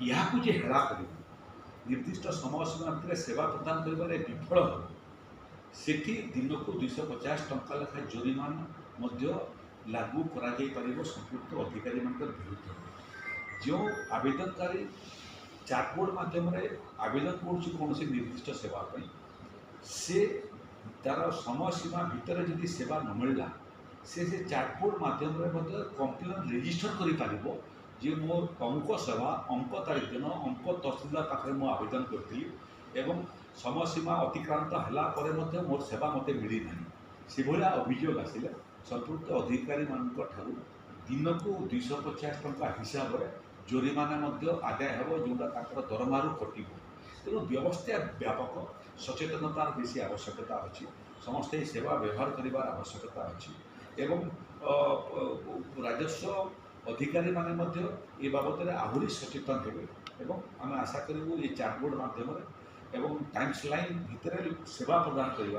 यहाँ जे हेला कर निर्दिष्ट समय सीमा भितर सेवा प्रदान कर विफल हो सेठी दिन को 250 टंका लेखा जोरिमाना लागू करा संपुक्त अधिकारी विरुद्ध जो आवेदनकारी चार्टबोर्ड मध्यम आवेदन कर कौन निर्दिष्ट सेवा से तार समय सीमा भितर जदि सेवा न मिलला से चार्टबोर्ड मध्यम कंप्लेन रेजिस्टर कर जे मोर अमुक सेवा अंक तारीख दिन अंक तहसीलदार पाखे मु आवेदन करी समय सीमा अतिक्रांत है मोर सेवा मत मिलना से भाया अभियोग आसिले संपुक्त अधिकारी ठारू दिन को 250 टंका हिसाब से जोरिमाना आदाय हो जोटा दरमारू कट तेणु व्यवस्था व्यापक सचेतनतार बेसी आवश्यकता अच्छी समस्ते सेवा व्यवहार कर आवश्यकता अच्छी एवं राजस्व अधिकारी माने ये बाबद आहरी सचेतन हे आम आशा करूँ ये चार्टबोर्ड मध्यम टाइम्स लाइन भितर सेवा प्रदान करवा।